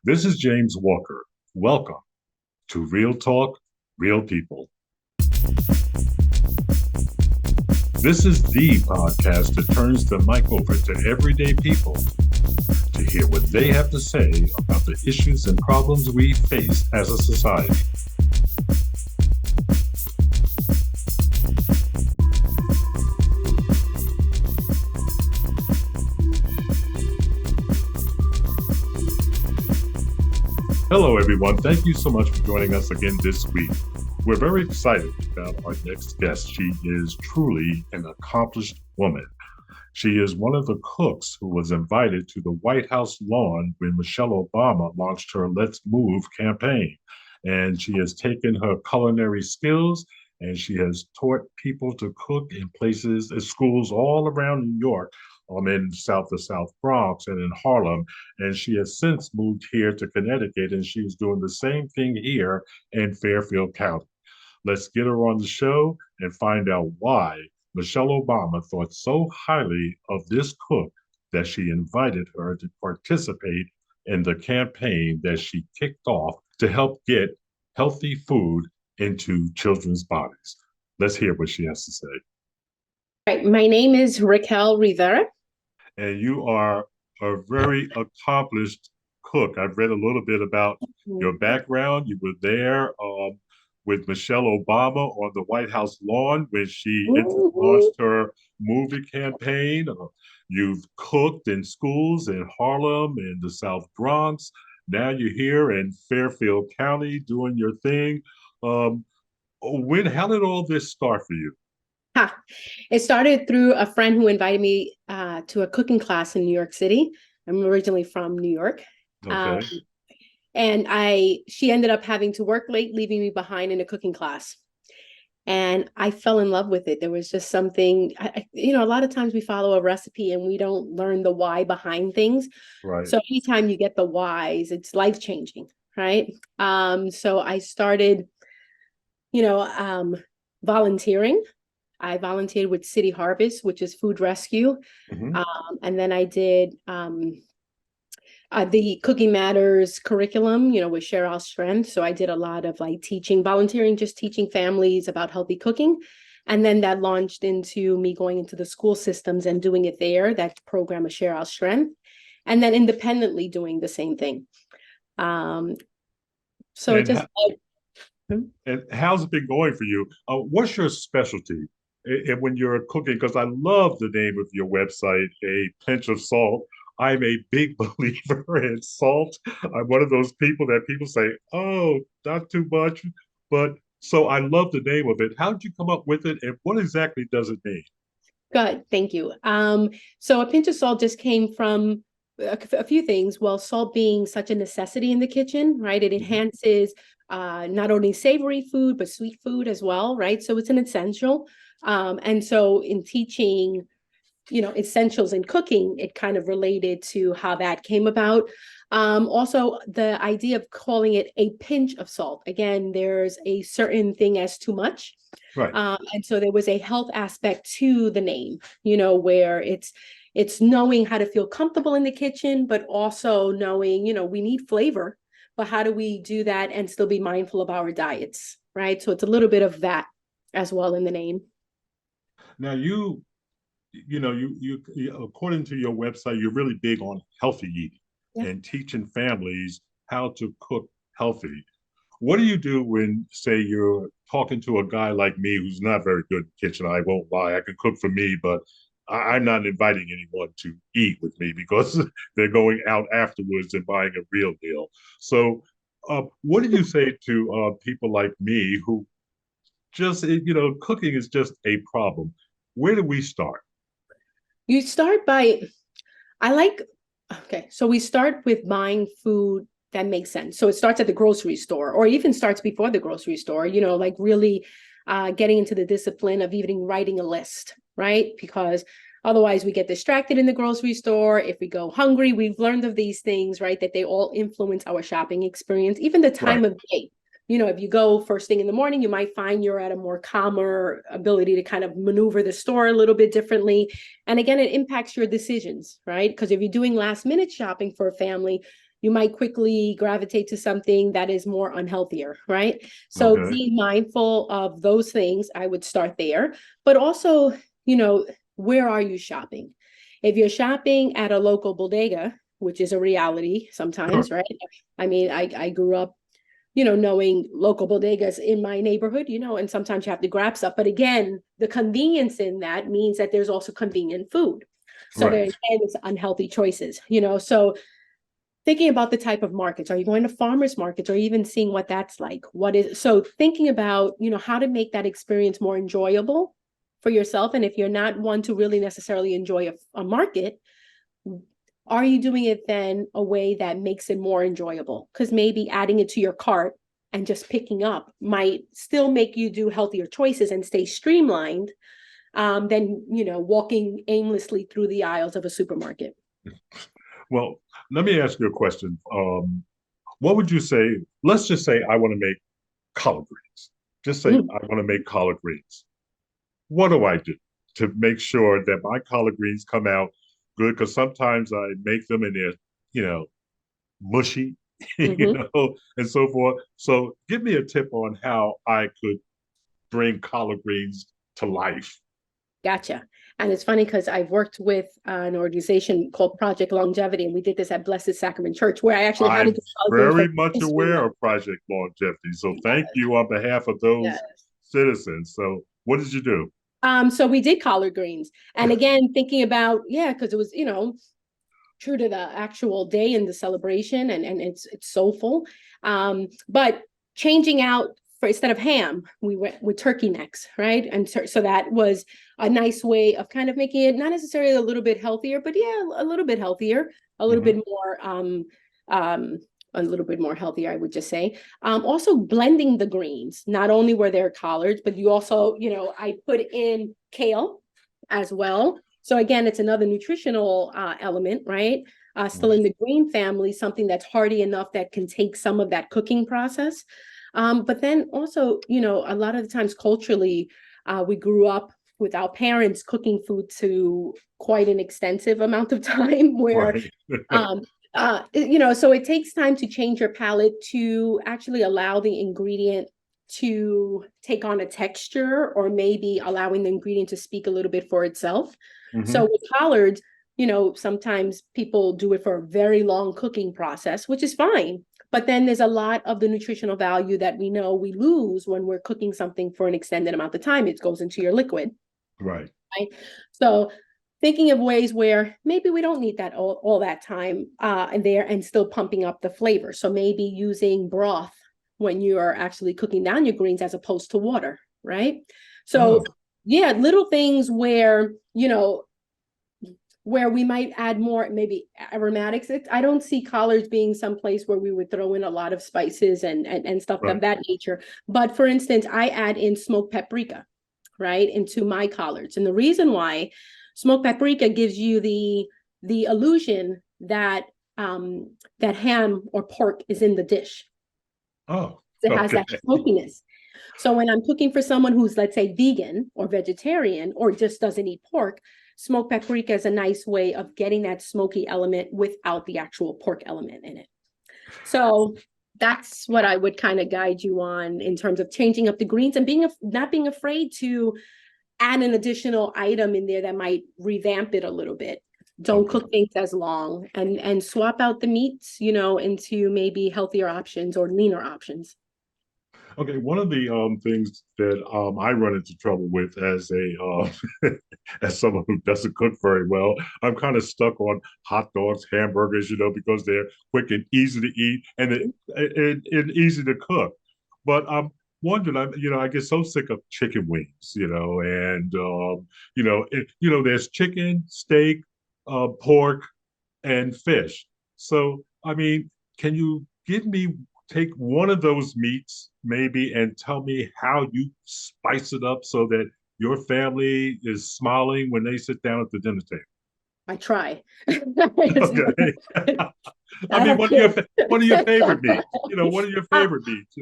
This is James Walker. Welcome to Real Talk, Real People. This is the podcast that turns the mic over to everyday people to hear what they have to say about the issues and problems we face as a society. Hello, everyone. Thank you so much for joining us again this week. We're very excited about our next guest. She is truly an accomplished woman. She is one of the cooks who was invited to the White House lawn when Michelle Obama launched her Let's Move campaign. And she has taken her culinary skills and she has taught people to cook in places, in schools all around New York, in the South Bronx and in Harlem. And she has since moved here to Connecticut and she's doing the same thing here in Fairfield County. Let's get her on the show and find out why Michelle Obama thought so highly of this cook that she invited her to participate in the campaign that she kicked off to help get healthy food into children's bodies. Let's hear what she has to say. Right. My name is Raquel Rivera. And you are a very accomplished cook. I've read a little bit about your background. You were there with Michelle Obama on the White House lawn when she launched her movie campaign. You've cooked in schools in Harlem and the South Bronx. Now you're here in Fairfield County doing your thing. How did all this start for you? It started through a friend who invited me to a cooking class in New York City. I'm originally from New York. Okay. And she ended up having to work late, leaving me behind in a cooking class. And I fell in love with it. There was just something, a lot of times we follow a recipe and we don't learn the why behind things. Right. So anytime you get the whys, it's life-changing, right? So I started, volunteering. I volunteered with City Harvest, which is food rescue. Mm-hmm. And then I did the Cooking Matters curriculum, with Cheryl Strength. So I did a lot of teaching, volunteering, just teaching families about healthy cooking. And then that launched into me going into the school systems and doing it there, that program of Cheryl Strength. And then independently doing the same thing. And how's it been going for you? What's your specialty? And when you're cooking, because I love the name of your website, A Pinch of Salt. I'm a big believer in salt. I'm one of those people that people say, oh, not too much. But so I love the name of it. How did you come up with it? And what exactly does it mean? Good, thank you. So a pinch of salt just came from a few things. Well, salt being such a necessity in the kitchen, right? It enhances not only savory food, but sweet food as well, right? So it's an essential. And so in teaching, essentials in cooking, it kind of related to how that came about. Also, the idea of calling it a pinch of salt. Again, there's a certain thing as too much. Right. And so there was a health aspect to the name, where it's knowing how to feel comfortable in the kitchen, but also knowing, we need flavor, but how do we do that and still be mindful of our diets, right? So it's a little bit of that as well in the name. Now you according to your website, you're really big on healthy eating and teaching families how to cook healthy. What do you do when, say, you're talking to a guy like me who's not very good in the kitchen? I won't lie, I can cook for me, but I'm not inviting anyone to eat with me because they're going out afterwards and buying a real meal. So, what do you say to people like me who just, cooking is just a problem? Where do we start? You start by, so we start with buying food that makes sense. So it starts at the grocery store or even starts before the grocery store, really getting into the discipline of even writing a list, right? Because otherwise we get distracted in the grocery store. If we go hungry, we've learned of these things, right? That they all influence our shopping experience, even the time of day. If you go first thing in the morning, you might find you're at a more calmer ability to kind of maneuver the store a little bit differently. And again, it impacts your decisions, right? Because if you're doing last minute shopping for a family, you might quickly gravitate to something that is more unhealthier, right? So Okay. being mindful of those things, I would start there. But also, you know, where are you shopping? If you're shopping at a local bodega, which is a reality sometimes, right? I mean, I grew up, you know, knowing local bodegas in my neighborhood, you know, and sometimes you have to grab stuff. But again, the convenience in that means that there's also convenient food. So there Right. again is unhealthy choices, you know. So thinking about the type of markets, are you going to farmers markets or even seeing what that's like? What is so thinking about, you know, how to make that experience more enjoyable for yourself. And if you're not one to really necessarily enjoy a market, are you doing it then a way that makes it more enjoyable? Because maybe adding it to your cart and just picking up might still make you do healthier choices and stay streamlined than, you know, walking aimlessly through the aisles of a supermarket. Well, let me ask you a question. What would you say? Let's just say I want to make collard greens. Just say Mm. I want to make collard greens. What do I do to make sure that my collard greens come out good? Because sometimes I make them and they're, you know, mushy, Mm-hmm. and so forth. So give me a tip on how I could bring collard greens to life. Gotcha. And it's funny because I've worked with an organization called Project Longevity, and we did this at Blessed Sacrament Church, where I actually had to I'm do collard greens for very much history aware month. of Project Longevity. So thank Yes, you on behalf of those yes. citizens. So what did you do? So we did collard greens, and again, thinking about yeah, because it was, you know, true to the actual day and the celebration, and it's soulful. But changing out for instead of ham, we went with turkey necks, right? And so that was a nice way of kind of making it not necessarily a little bit healthier, but yeah, a little bit healthier, a little Mhm. bit more um a little bit more healthier, I would just say. Also blending the greens. Not only were there collards, but you also, you know, I put in kale as well. So again, it's another nutritional element, right? Still in the green family, something that's hearty enough that can take some of that cooking process. But then also, you know, a lot of the times culturally, we grew up with our parents cooking food to quite an extensive amount of time where Right. um, you know, so it takes time to change your palate to actually allow the ingredient to take on a texture or maybe allowing the ingredient to speak a little bit for itself. So Hmm. with collards, you know, sometimes people do it for a very long cooking process, which is fine. But then there's a lot of the nutritional value that we know we lose when we're cooking something for an extended amount of time. It goes into your liquid, Right. right? So thinking of ways where maybe we don't need that all that time and there and still pumping up the flavor. So maybe using broth when you are actually cooking down your greens as opposed to water, right? Oh, So yeah, little things where, you know, where we might add more maybe aromatics. I don't see collards being someplace where we would throw in a lot of spices and stuff of right. that nature. But for instance, I add in smoked paprika, right, into my collards. And the reason why smoked paprika gives you the illusion that that ham or pork is in the dish. Oh, It has okay. that smokiness. So when I'm cooking for someone who's, let's say, vegan or vegetarian or just doesn't eat pork, smoked paprika is a nice way of getting that smoky element without the actual pork element in it. So that's what I would kind of guide you on in terms of changing up the greens and being not being afraid to add an additional item in there that might revamp it a little bit. Don't Okay. cook things as long and swap out the meats, you know, into maybe healthier options or leaner options. Okay, one of the things that I run into trouble with as a as someone who doesn't cook very well, I'm kind of stuck on hot dogs, hamburgers, because they're quick and easy to eat and easy to cook. But I'm wondering, I get so sick of chicken wings, and there's chicken, steak, pork, and fish. So, I mean, can you take one of those meats maybe and tell me how you spice it up so that your family is smiling when they sit down at the dinner table? I try. Okay. I mean, Uh, one of your favorite meats. One of your favorite meats.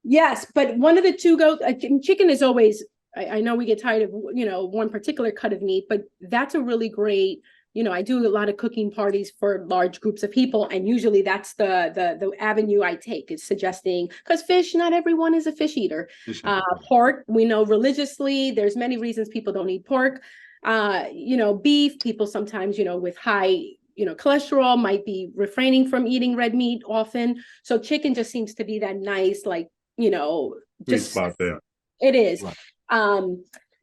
yes, but one of the two goes. Chicken is always. I know we get tired of one particular cut of meat, but that's a really great I do a lot of cooking parties for large groups of people, and usually that's the avenue I take, is suggesting, because fish, not everyone is a fish eater. Pork, we know religiously, there's many reasons people don't eat pork. Beef, people sometimes, with high cholesterol might be refraining from eating red meat often. So chicken just seems to be that nice, like, Sweet spot there. It is. Right.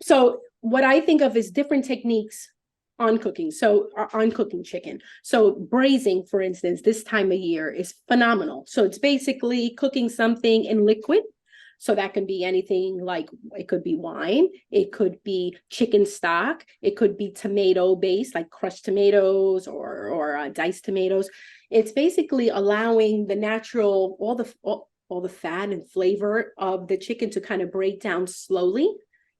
So what I think of is different techniques on cooking. So on cooking chicken. So braising, for instance, this time of year is phenomenal. So it's basically cooking something in liquid. So that can be anything, like it could be wine, it could be chicken stock, it could be tomato based, like crushed tomatoes or diced tomatoes. It's basically allowing the natural, all the fat and flavor of the chicken to kind of break down slowly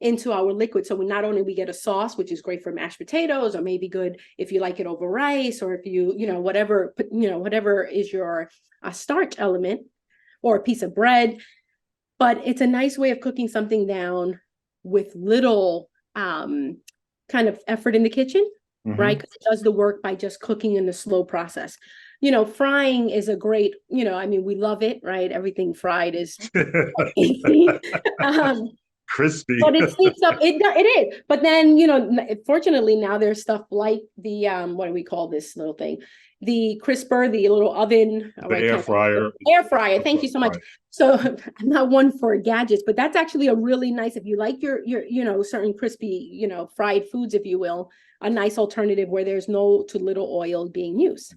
into our liquid. So not only we get a sauce, which is great for mashed potatoes, or maybe good if you like it over rice, or if whatever is your starch element, or a piece of bread. But it's a nice way of cooking something down with little kind of effort in the kitchen, right? Because it does the work by just cooking in the slow process. Frying is a great, we love it, right? Everything fried is crispy. But it sneaks up. It is. But then, fortunately now there's stuff like the what do we call this little thing? The crisper, the little oven, the air fryer. Air fryer. Thank you so much. So I'm not one for gadgets, but that's actually a really nice, if you like your certain crispy, fried foods, if you will, a nice alternative where there's no to little oil being used.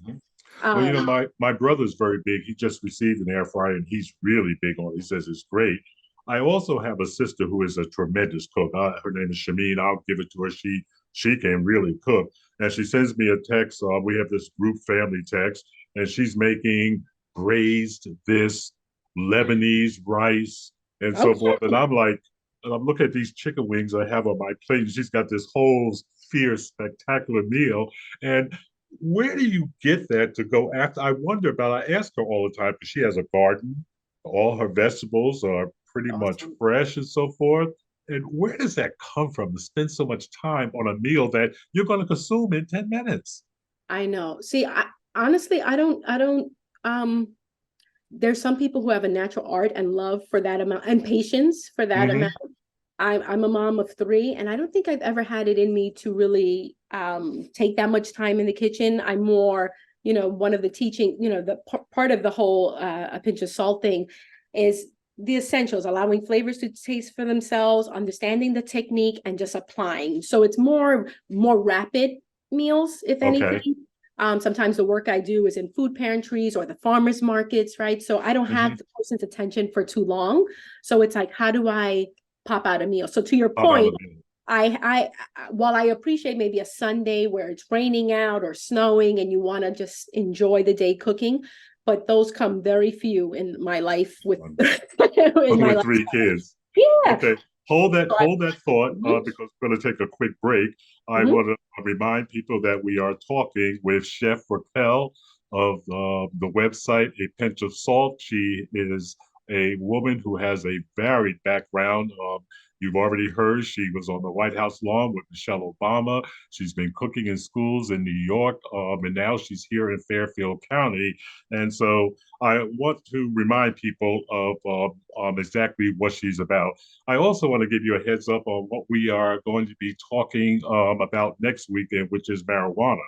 Well, my brother's very big. He just received an air fryer and he's really big on it. He says it's great. I also have a sister who is a tremendous cook. Her name is Shameen. I'll give it to her. She can really cook. And she sends me a text. We have this group family text, and she's making braised this Lebanese rice and so forth. And I'm like, I'm looking at these chicken wings I have on my plate, and she's got this whole fierce, spectacular meal. And where do you get that to go after? I wonder about. I ask her all the time because she has a garden. All her vegetables are pretty much fresh and so forth. And where does that come from to spend so much time on a meal that you're going to consume in 10 minutes? I know. See, honestly, I don't, there's some people who have a natural art and love for that amount and patience for that amount. I'm a mom of 3, and I don't think I've ever had it in me to really take that much time in the kitchen. I'm more, one of the teaching, the part of the whole a pinch of salt thing is the essentials, allowing flavors to taste for themselves, understanding the technique, and just applying. So it's more rapid meals, if anything. Sometimes the work I do is in food pantries or the farmers markets, right? So I don't have the person's attention for too long. So it's like, how do I pop out a meal? So to your point, I while I appreciate maybe a Sunday where it's raining out or snowing and you want to just enjoy the day cooking, but those come very few in my life with with 3 kids. Yeah. Okay. Hold that thought because we're going to take a quick break. I want to remind people that we are talking with Chef Raquel of the website A Pinch of Salt. She is a woman who has a varied background. You've already heard she was on the White House lawn with Michelle Obama. She's been cooking in schools in New York, and now she's here in Fairfield County. And so I want to remind people of exactly what she's about. I also want to give you a heads up on what we are going to be talking about next weekend, which is marijuana.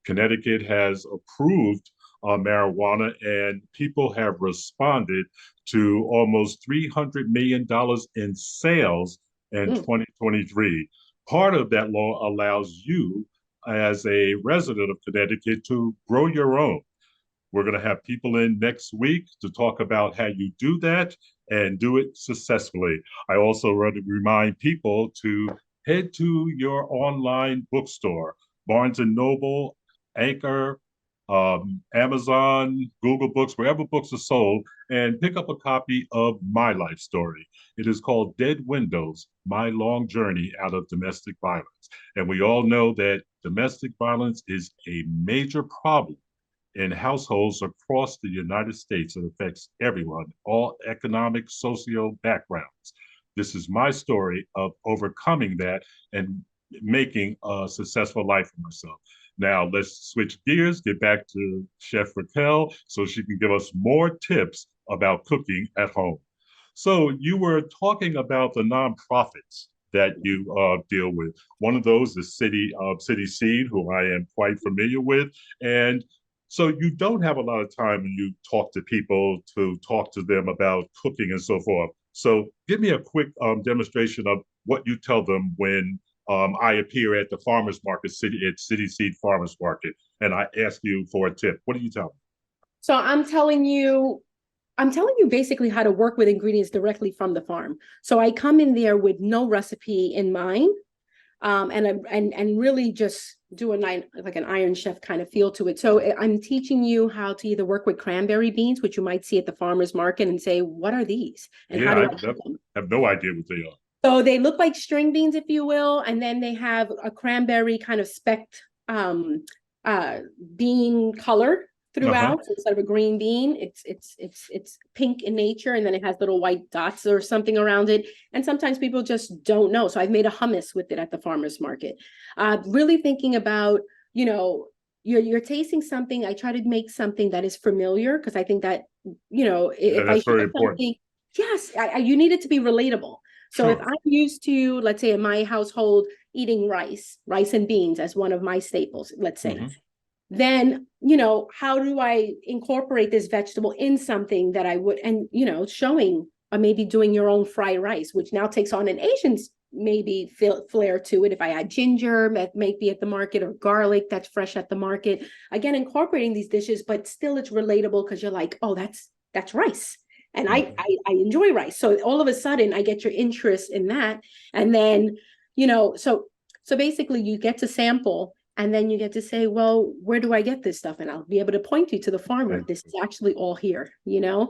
Connecticut has approved marijuana, and people have responded to almost $300 million in sales in 2023. Part of that law allows you, as a resident of Connecticut, to grow your own. We're going to have people in next week to talk about how you do that and do it successfully. I also want to remind people to head to your online bookstore, Barnes & Noble, Anchor, Amazon, Google Books, wherever books are sold, and pick up a copy of my life story. It is called Dead Windows, My Long Journey Out of Domestic Violence. And we all know that domestic violence is a major problem in households across the United States. It affects everyone, all economic, socio backgrounds. This is my story of overcoming that and making a successful life for myself. Now let's switch gears, get back to Chef Raquel so she can give us more tips about cooking at home. So you were talking about the nonprofits that you deal with. One of those is City Seed, who I am quite familiar with, and so you don't have a lot of time when you talk to people to talk to them about cooking and so forth. So give me a quick demonstration of what you tell them when I appear at the farmers market at City Seed Farmers Market, and I ask you for a tip. What do you tell them? So I'm telling you basically how to work with ingredients directly from the farm. So I come in there with no recipe in mind, and really just do like an Iron Chef kind of feel to it. So I'm teaching you how to either work with cranberry beans, which you might see at the farmer's market, and say, what are these? And how Yeah, do I I cook them? have no idea what they are. So they look like string beans, if you will, and then they have a cranberry kind of specked um, uh, bean color Uh-huh. throughout. So instead of a green bean, it's pink in nature, and then it has little white dots or something around it. And sometimes people just don't know. So I've made a hummus with it at the farmer's market. Really thinking about, you're tasting something. I try to make something that is familiar because I think that, Yeah, if I that's very share important. something, yes, you need it to be relatable. So if Sure. I'm used to, let's say in my household, eating rice and beans as one of my staples, let's say, Hmm. then, how do I incorporate this vegetable in something that I would, and, showing maybe doing your own fried rice, which now takes on an Asian's maybe flair to it. If I add ginger, that may be at the market, or garlic that's fresh at the market. Again, incorporating these dishes, but still it's relatable because you're like, oh, that's rice. And Hmm. I enjoy rice. So all of a sudden I get your interest in that. And then, so basically you get to sample, and then you get to say, well, where do I get this stuff? And I'll be able to point you to the farmer. This is actually all here. So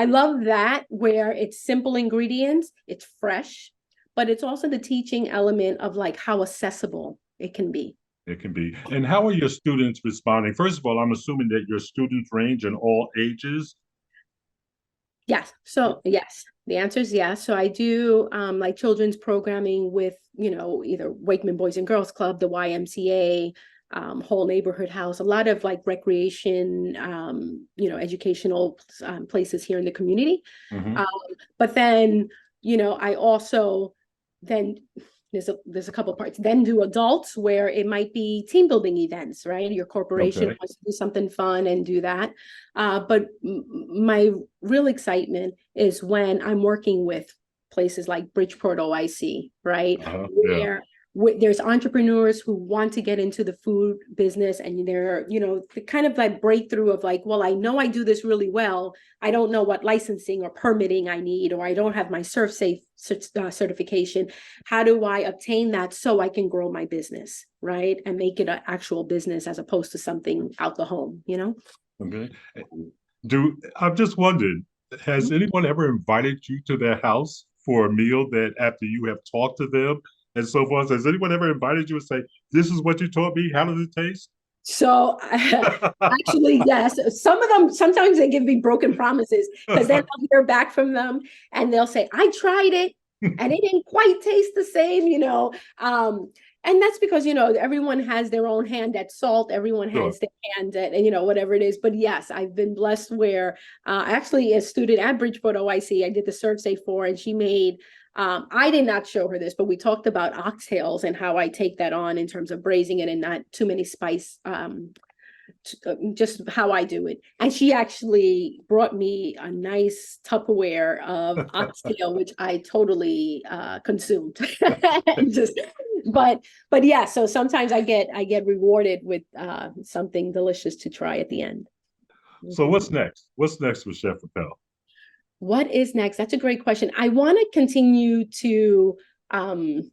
I love that, where it's simple ingredients, it's fresh, but it's also the teaching element of like how accessible it can be. It can be. And how are your students responding? First of all, I'm assuming that your students range in all ages. Yes. So yes, the answer is yes. So I do like children's programming with, either Wakeman Boys and Girls Club, the YMCA, whole neighborhood house, a lot of like recreation, educational places here in the community. Hmm. Um, but then, I also then there's a couple parts. Then do adults where it might be team building events, right? Your corporation Okay. wants to do something fun and do that. But my real excitement is when I'm working with places like Bridgeport OIC, right? Yeah. There's entrepreneurs who want to get into the food business, and they're, the kind of like breakthrough of like, well, I know I do this really well. I don't know what licensing or permitting I need, or I don't have my ServSafe certification. How do I obtain that so I can grow my business, right? And make it an actual business as opposed to something out the home? Okay. I'm just wondering, has anyone ever invited you to their house for a meal that after you have talked to them and so forth? Has anyone ever invited you and say, "This is what you taught me. How does it taste?" So actually, yes, some of them, sometimes they give me broken promises, because then I'll hear back from them and they'll say, I tried it and it didn't quite taste the same. And that's because, everyone has their own hand at salt, everyone Sure. has their hand at, whatever it is. But yes, I've been blessed where actually a student at Bridgeport OIC, I did the ServSafe for, and she made, I did not show her this, but we talked about oxtails and how I take that on in terms of braising it and not too many spice, just how I do it. And she actually brought me a nice Tupperware of oxtail, which I totally consumed. just but yeah, so sometimes I get rewarded with something delicious to try at the end. So Mhm. what's next? What's next with Chef Appel? What is next? That's a great question. I want to continue to um,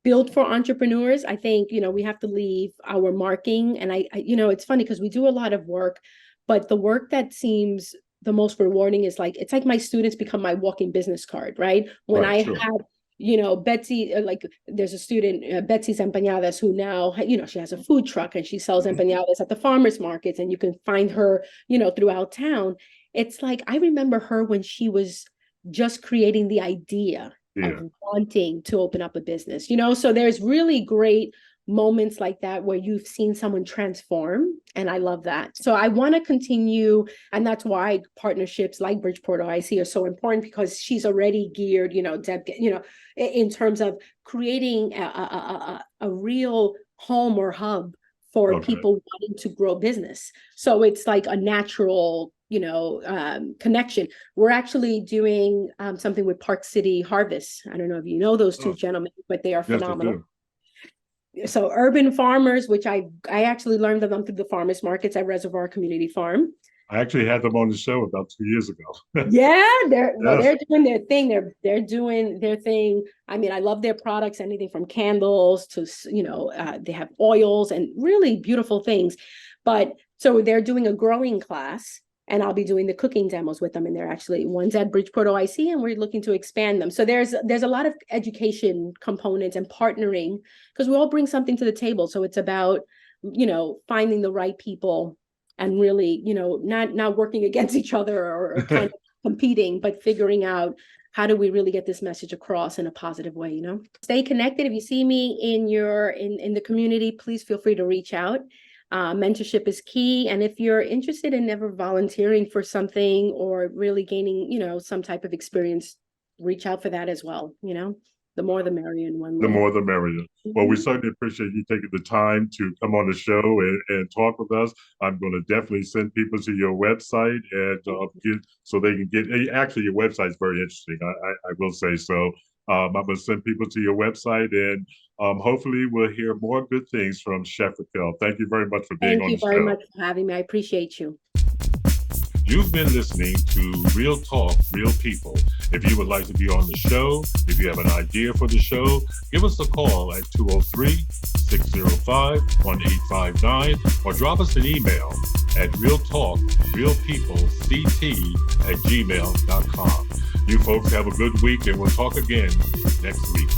build for entrepreneurs. I think, we have to leave our marking. And it's funny because we do a lot of work, but the work that seems the most rewarding is like, it's like my students become my walking business card, right? When Right, I sure. have, Betsy, like there's a student, Betsy's Empanadas, who now, she has a food truck and she sells Mhm. empanadas at the farmers markets, and you can find her, throughout town. It's like, I remember her when she was just creating the idea of Yeah. wanting to open up a business, so there's really great moments like that where you've seen someone transform. And I love that. So I want to continue. And that's why partnerships like Bridgeport OIC are so important, because she's already geared, Deb, in terms of creating a real home or hub for people wanting to grow business. So it's like a natural, connection. We're actually doing something with Park City Harvest. I don't know if you know those two gentlemen, but they are phenomenal. So urban farmers, which I actually learned of them through the farmers markets at Reservoir Community Farm. I actually had them on the show about 2 years ago. Yeah, they're doing their thing. They're doing their thing. I mean, I love their products, anything from candles to, they have oils and really beautiful things. But so they're doing a growing class, and I'll be doing the cooking demos with them. And they're actually, one's at Bridgeport OIC, and we're looking to expand them. So there's a lot of education components and partnering, because we all bring something to the table. So it's about, finding the right people and really, not working against each other or kind of competing, but figuring out how do we really get this message across in a positive way, Stay connected. If you see me in the community, please feel free to reach out. Mentorship is key. And if you're interested in never volunteering for something or really gaining, some type of experience, reach out for that as well. The more the merrier in one way. The more the merrier. Well, we certainly appreciate you taking the time to come on the show and talk with us. I'm going to definitely send people to your website and so they can get. Actually, your website is very interesting. I will say so. I'm going to send people to your website, and hopefully we'll hear more good things from Chef Raquel. Thank you very much for being on the show. Thank you very much for having me. I appreciate you. You've been listening to Real Talk, Real People. If you would like to be on the show, if you have an idea for the show, give us a call at 203-605-1859 or drop us an email at realtalkrealpeoplect@gmail.com. You folks have a good week, and we'll talk again next week.